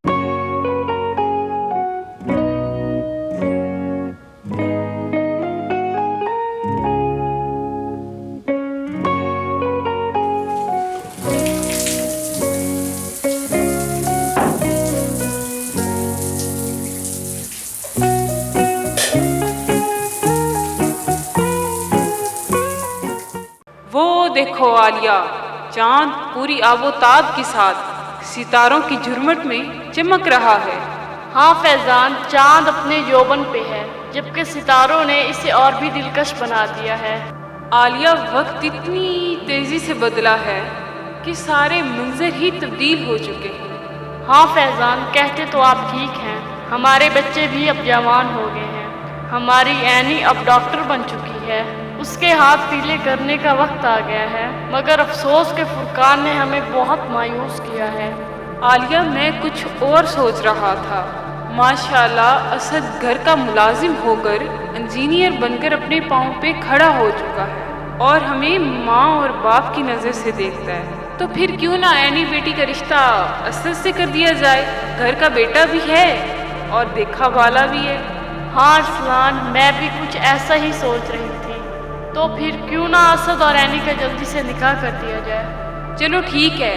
Speaker 2: वो देखो आलिया, चांद पूरी आबोताब के साथ सितारों की झुरमुट में चमक रहा है।
Speaker 6: हाँ फैजान, चांद अपने यौवन पे है, जबकि सितारों ने इसे और भी दिलकश बना दिया है।
Speaker 2: आलिया, वक्त इतनी तेजी से बदला है कि सारे मंजर ही तब्दील हो चुके हैं।
Speaker 6: हाँ फैजान, कहते तो आप ठीक हैं, हमारे बच्चे भी अब जवान हो गए हैं। हमारी ऐनी अब डॉक्टर बन चुकी है, उसके हाथ पीले करने का वक्त आ गया है, मगर अफसोस के फुरकान ने हमें बहुत मायूस किया है।
Speaker 2: आलिया, मैं कुछ और सोच रहा था। माशाल्लाह, असद घर का मुलाजिम होकर इंजीनियर बनकर अपने पाँव पे खड़ा हो चुका है और हमें माँ और बाप की नज़र से देखता है। तो फिर क्यों ना ऐनी बेटी का रिश्ता असद से कर दिया जाए, घर का बेटा भी है और देखा वाला भी है।
Speaker 6: हाँ अरसलान, मैं भी कुछ ऐसा ही सोच रही थी। तो फिर क्यों ना असद और ऐनी का जल्दी से निकाह कर दिया जाए।
Speaker 2: चलो ठीक है,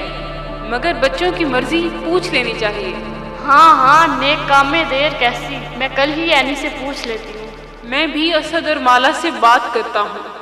Speaker 2: मगर बच्चों की मर्जी पूछ लेनी चाहिए।
Speaker 6: हाँ हाँ, नेक काम में देर कैसी, मैं कल ही ऐनी से पूछ लेती हूँ।
Speaker 2: मैं भी असद और माला से बात करता हूँ।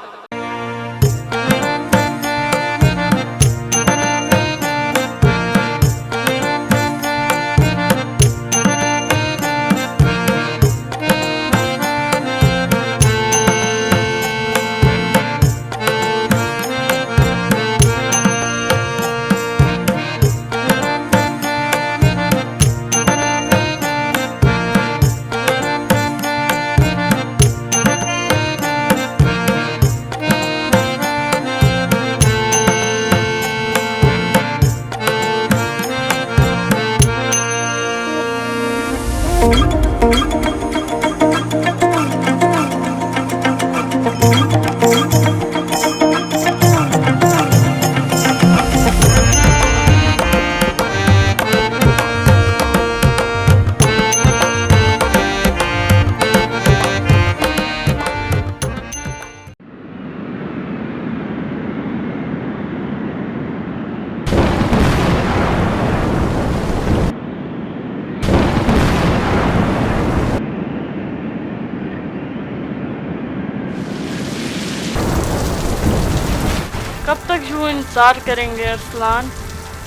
Speaker 6: कब तक यूँ इंतज़ार करेंगे अरसलान?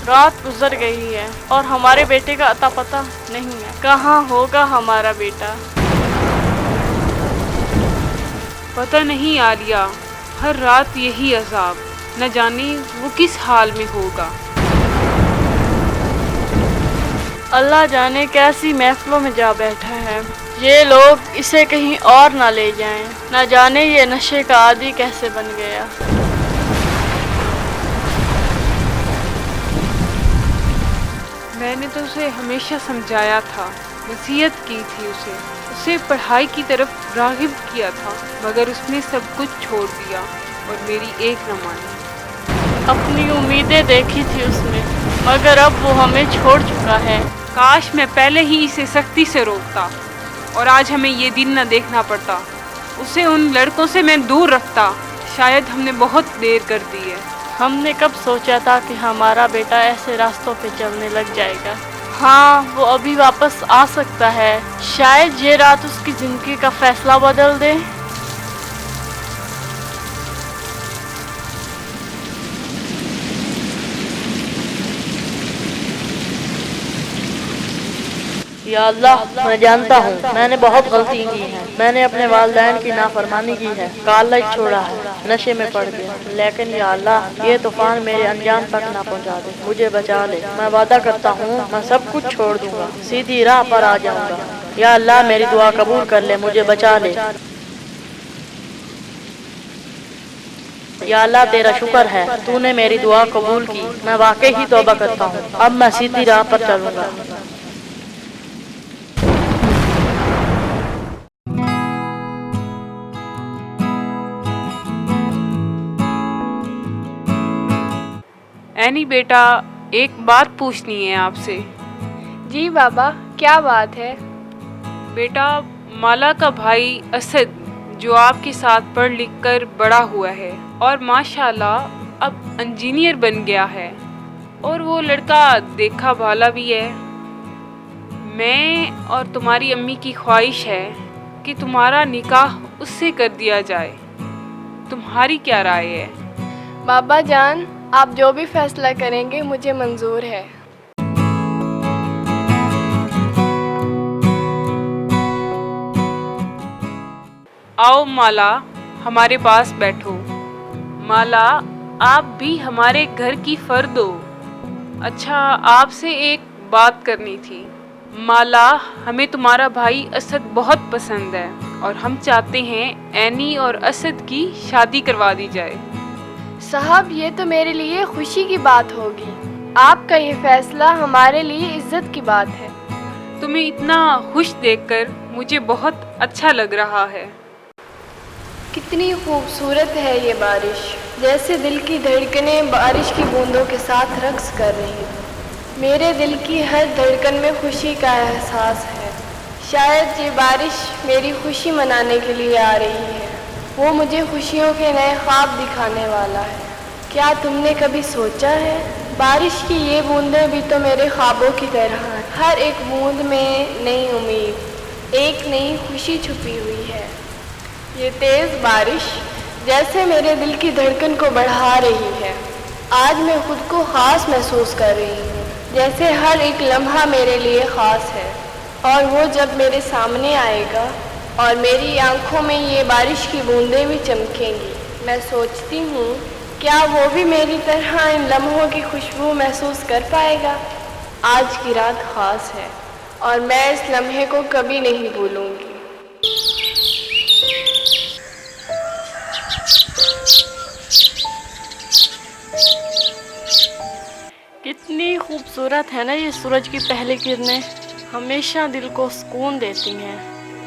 Speaker 6: रात गुजर गई है और हमारे बेटे का अता पता नहीं है। कहाँ होगा हमारा बेटा?
Speaker 2: पता नहीं आलिया, हर रात यही अजाब, न जाने वो किस हाल में होगा।
Speaker 6: अल्लाह जाने कैसी महफिलों में जा बैठा है। ये लोग इसे कहीं और ना ले जाएं, न जाने ये नशे का आदी कैसे बन गया।
Speaker 2: मैंने तो उसे हमेशा समझाया था, नसीहत की थी उसे पढ़ाई की तरफ राग़िब किया था, मगर उसने सब कुछ छोड़ दिया और मेरी एक न मानी।
Speaker 6: अपनी उम्मीदें देखी थी उसमें, मगर अब वो हमें छोड़ चुका है।
Speaker 2: काश मैं पहले ही इसे सख्ती से रोकता और आज हमें ये दिन न देखना पड़ता। उसे उन लड़कों से मैं दूर रखता। शायद हमने बहुत देर कर दी है।
Speaker 6: हमने कब सोचा था कि हमारा बेटा ऐसे रास्तों पे चलने लग जाएगा।
Speaker 2: हाँ,
Speaker 6: वो अभी वापस आ सकता है। शायद ये रात उसकी जिंदगी का फैसला बदल दे।
Speaker 12: या अल्लाह, मैं जानता हूँ मैंने बहुत गलती की है। मैंने अपने वालिदैन की नाफरमानी की है, कॉलेज छोड़ा है, नशे में पड़ गया। लेकिन या अल्लाह, ये तूफान मेरे अंजाम तक ना पहुँचा दे, मुझे बचा ले। मैं वादा करता हूँ मैं सब कुछ छोड़ दूंगा, सीधी राह पर आ जाऊंगा। या अल्लाह, मेरी दुआ कबूल कर ले, मुझे बचा ले। या अल्लाह, तेरा शुक्र है, तूने मेरी दुआ कबूल की। मैं वाकई ही तौबा करता हूँ। अब मैं सीधी राह पर चलूंगा।
Speaker 2: एनी बेटा, एक बात पूछनी है आपसे।
Speaker 3: जी बाबा, क्या बात है?
Speaker 2: बेटा, माला का भाई असद जो आपके साथ पढ़ लिख कर बड़ा हुआ है और माशाल्लाह अब इंजीनियर बन गया है, और वो लड़का देखा भाला भी है। मैं और तुम्हारी अम्मी की ख्वाहिश है कि तुम्हारा निकाह उससे कर दिया जाए। तुम्हारी क्या राय है?
Speaker 3: बाबा जान, आप जो भी फैसला करेंगे मुझे मंजूर है।
Speaker 2: आओ माला, हमारे पास बैठो। माला, आप भी हमारे घर की फर्द हो। अच्छा, आपसे एक बात करनी थी। माला, हमें तुम्हारा भाई असद बहुत पसंद है और हम चाहते हैं एनी और असद की शादी करवा दी जाए।
Speaker 3: साहब, ये तो मेरे लिए खुशी की बात होगी। आपका ये फैसला हमारे लिए इज्जत की बात है।
Speaker 2: तुम्हें इतना खुश देखकर मुझे बहुत अच्छा लग रहा है।
Speaker 3: कितनी खूबसूरत है ये बारिश, जैसे दिल की धड़कनें बारिश की बूंदों के साथ रक्स कर रही हैं। मेरे दिल की हर धड़कन में खुशी का एहसास है। शायद ये बारिश मेरी खुशी मनाने के लिए आ रही है। वो मुझे खुशियों के नए ख्वाब दिखाने वाला है। क्या तुमने कभी सोचा है, बारिश की ये बूंदें भी तो मेरे ख्वाबों की तरह हैं। हर एक बूंद में नई उम्मीद, एक नई खुशी छुपी हुई है। ये तेज़ बारिश जैसे मेरे दिल की धड़कन को बढ़ा रही है। आज मैं खुद को ख़ास महसूस कर रही हूँ, जैसे हर एक लम्हा मेरे लिए ख़ास है। और वो जब मेरे सामने आएगा और मेरी आंखों में ये बारिश की बूंदें भी चमकेंगी, मैं सोचती हूँ क्या वो भी मेरी तरह इन लम्हों की खुशबू महसूस कर पाएगा। आज की रात ख़ास है और मैं इस लम्हे को कभी नहीं भूलूंगी।
Speaker 6: कितनी खूबसूरत है ना ये सूरज की पहली किरणें, हमेशा दिल को सुकून देती हैं।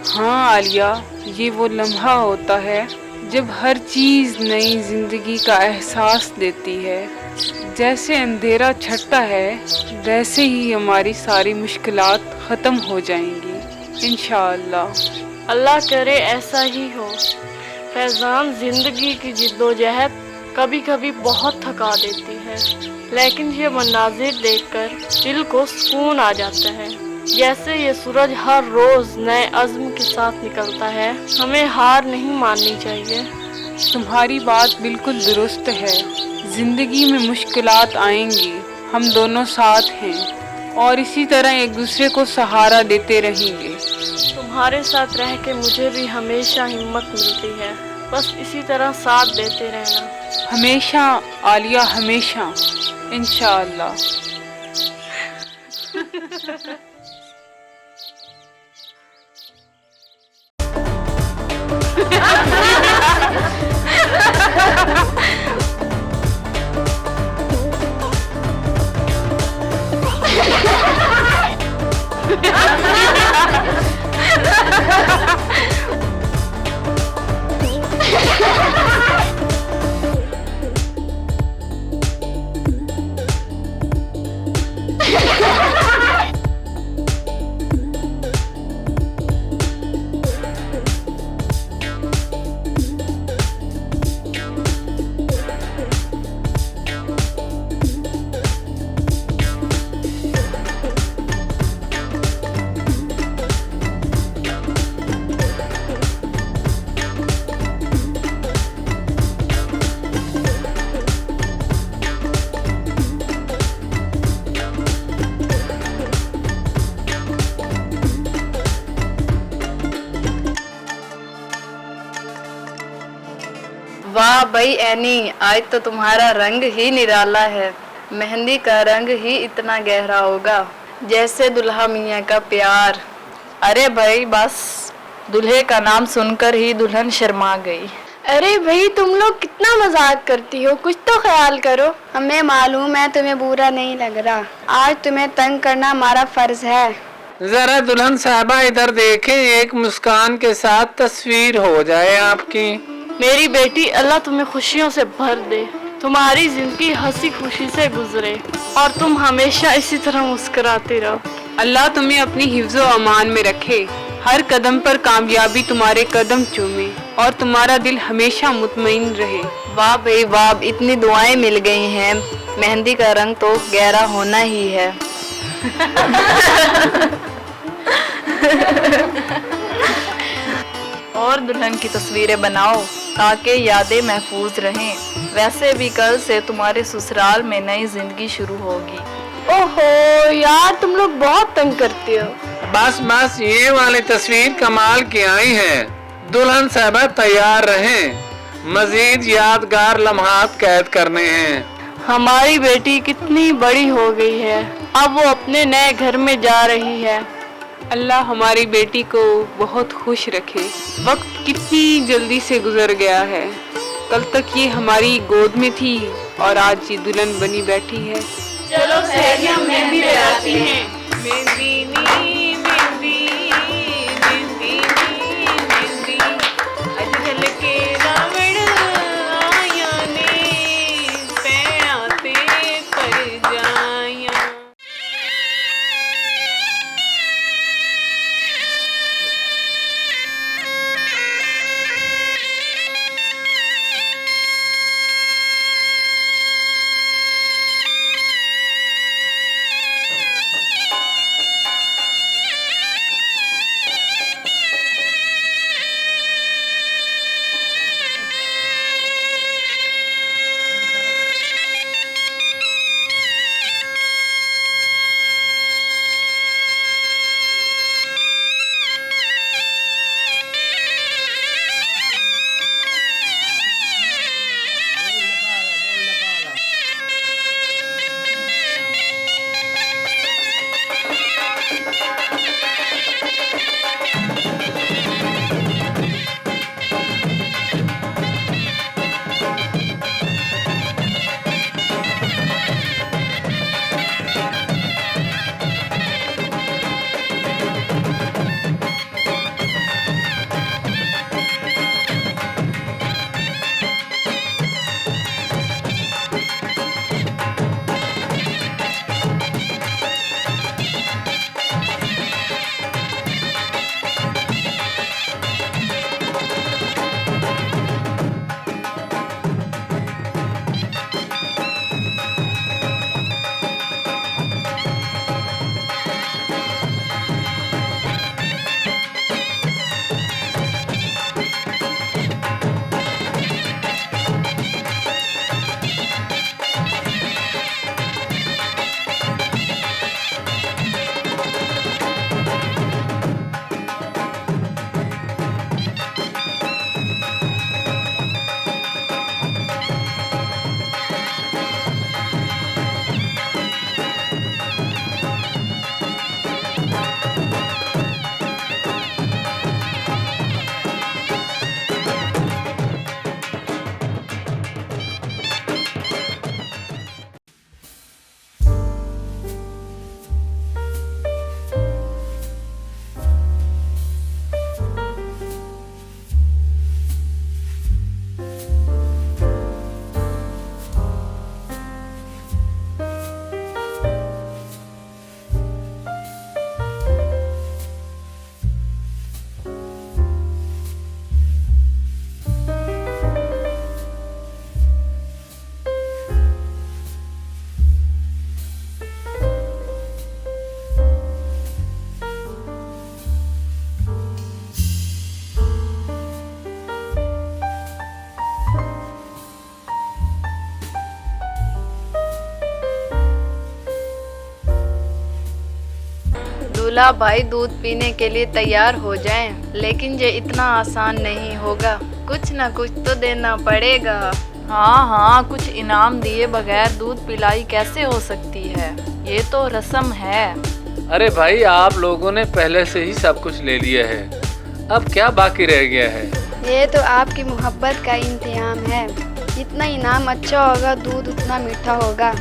Speaker 2: हाँ आलिया, ये वो लम्हा होता है जब हर चीज़ नई जिंदगी का एहसास देती है। जैसे अंधेरा छटता है, वैसे ही हमारी सारी मुश्किलात ख़त्म हो जाएंगी इंशाअल्लाह।
Speaker 6: अल्लाह करे ऐसा ही हो। फैज़ान, ज़िंदगी की जिद्दोजहद कभी कभी बहुत थका देती है, लेकिन ये मनाजिर देखकर दिल को सुकून आ जाता है। जैसे ये सूरज हर रोज़ नए अज़्म के साथ निकलता है। हमें हार नहीं माननी चाहिए।
Speaker 2: तुम्हारी बात बिल्कुल दुरुस्त है। ज़िंदगी में मुश्किलात आएंगी, हम दोनों साथ हैं और इसी तरह एक दूसरे को सहारा देते रहेंगे।
Speaker 6: तुम्हारे साथ रह के मुझे भी हमेशा हिम्मत मिलती है। बस इसी तरह साथ देते रहना।
Speaker 2: हमेशा आलिया, हमेशा इंशाअल्लाह।
Speaker 6: Ha ha ha!
Speaker 11: वाह भाई एनी, आज तो तुम्हारा रंग ही निराला है। मेहंदी का रंग ही इतना गहरा होगा जैसे दुल्हा मियाँ का प्यार। अरे भाई बस, दूल्हे का नाम सुनकर ही दुल्हन शर्मा गई।
Speaker 3: अरे भाई तुम लोग कितना मजाक करती हो, कुछ तो ख्याल करो। हमें मालूम है तुम्हें बुरा नहीं लग रहा, आज तुम्हें तंग करना हमारा फर्ज है।
Speaker 8: जरा दुल्हन साहबा इधर देखें, एक मुस्कान के साथ तस्वीर हो जाए आपकी।
Speaker 6: मेरी बेटी, अल्लाह तुम्हें खुशियों से भर दे, तुम्हारी जिंदगी हंसी खुशी से गुजरे और तुम हमेशा इसी तरह मुस्कुराते रहो।
Speaker 2: अल्लाह तुम्हें अपनी हिफ्ज़ो अमान में रखे, हर कदम पर कामयाबी तुम्हारे कदम चूमे और तुम्हारा दिल हमेशा मुतमईन रहे।
Speaker 11: वाह भाई वाह, इतनी दुआएं मिल गई हैं। मेहंदी का रंग तो गहरा होना ही है। और दुल्हन की तस्वीरें बनाओ ताकि यादें महफूज रहें। वैसे भी कल से तुम्हारे ससुराल में नई जिंदगी शुरू होगी।
Speaker 3: ओहो यार, तुम लोग बहुत तंग करते हो।
Speaker 8: बस बस, ये वाली तस्वीर कमाल की आई है। दुल्हन साहबा तैयार रहें, मजीद यादगार लम्हात कैद करने हैं।
Speaker 6: हमारी बेटी कितनी बड़ी हो गई है, अब वो अपने नए घर में जा रही है।
Speaker 2: अल्लाह हमारी बेटी को बहुत खुश रखे। वक्त कितनी जल्दी से गुजर गया है, कल तक ये हमारी गोद में थी और आज ये दुल्हन बनी बैठी है।
Speaker 6: चलो सहरिया मेहंदी लगाती हैं।
Speaker 2: मेहंदी नी मेहंदी मेहंदी नी मेहंदी, अजल के रावण आया ने पैयाते पर जाया।
Speaker 11: दूल्हा भाई दूध पीने के लिए तैयार हो जाएं, लेकिन ये इतना आसान नहीं होगा। कुछ ना कुछ तो देना पड़ेगा। हाँ हाँ, कुछ इनाम दिए बगैर दूध पिलाई कैसे हो सकती है, ये तो रस्म है।
Speaker 8: अरे भाई, आप लोगों ने पहले से ही सब कुछ ले लिया है, अब क्या बाकी रह गया है?
Speaker 3: ये तो आपकी मोहब्बत का इंतजाम है। जितना इनाम अच्छा होगा दूध उतना मीठा होगा।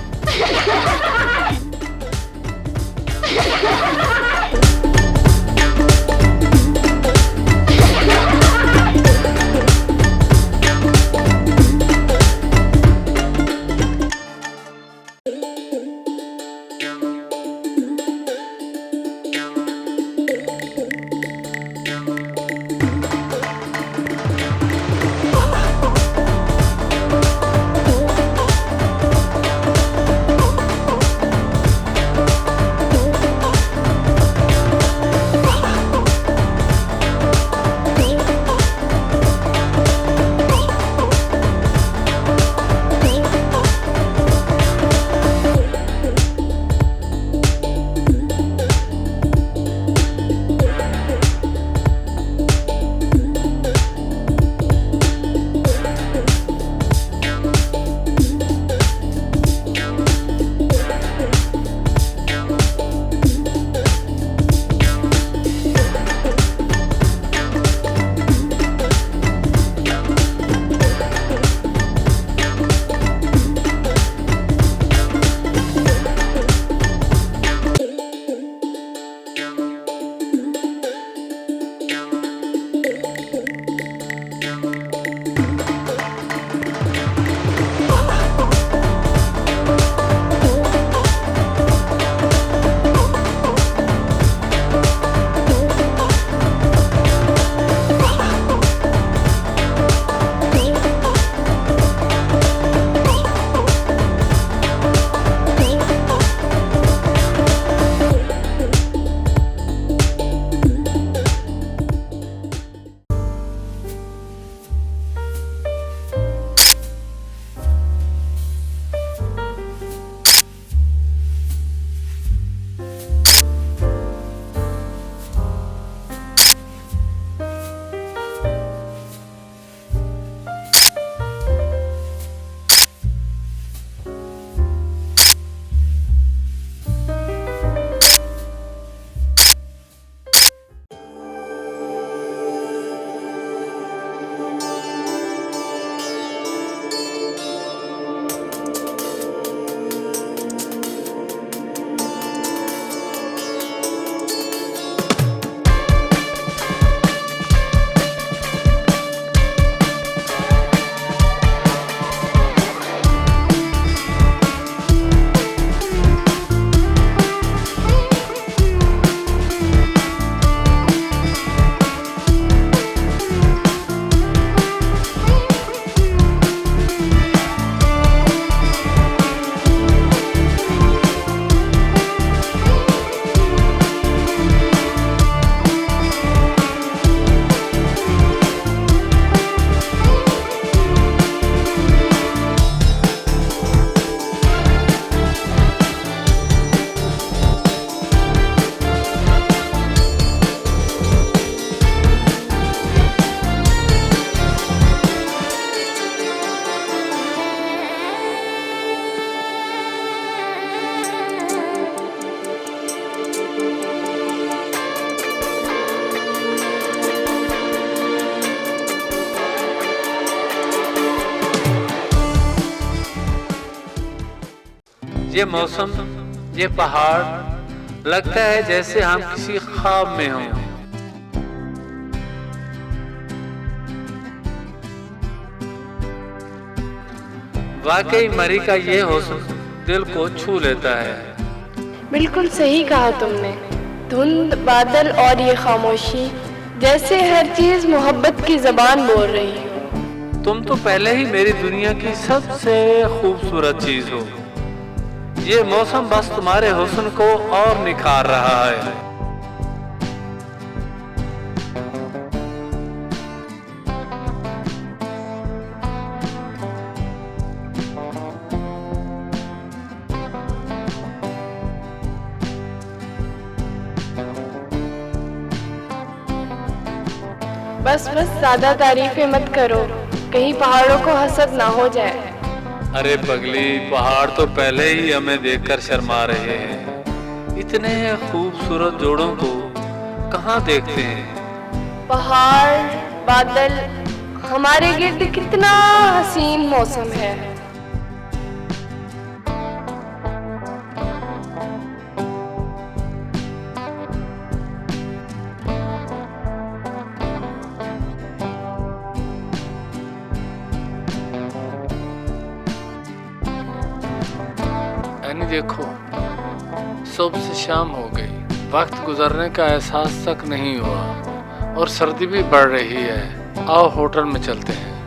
Speaker 8: ये मौसम, ये पहाड़, लगता है जैसे हम किसी ख्वाब में हों। वाकई मरी का ये हुस्न दिल को छू लेता है।
Speaker 3: बिल्कुल सही कहा तुमने। धुंध, बादल और ये खामोशी, जैसे हर चीज मोहब्बत की जबान बोल रही हो।
Speaker 8: तुम तो पहले ही मेरी दुनिया की सबसे खूबसूरत चीज हो। ये मौसम बस तुम्हारे हुस्न को और निखार रहा है।
Speaker 3: बस ज्यादा तारीफें मत करो, कहीं पहाड़ों को हसद ना हो जाए।
Speaker 8: अरे पगली, पहाड़ तो पहले ही हमें देखकर शर्मा रहे हैं। इतने खूबसूरत जोड़ों को कहाँ देखते हैं।
Speaker 3: पहाड़, बादल, हमारे गिर्द कितना हसीन मौसम है।
Speaker 8: यानी देखो, सुबह से शाम हो गई, वक्त गुजरने का एहसास तक नहीं हुआ और सर्दी भी बढ़ रही है। आओ होटल में चलते हैं।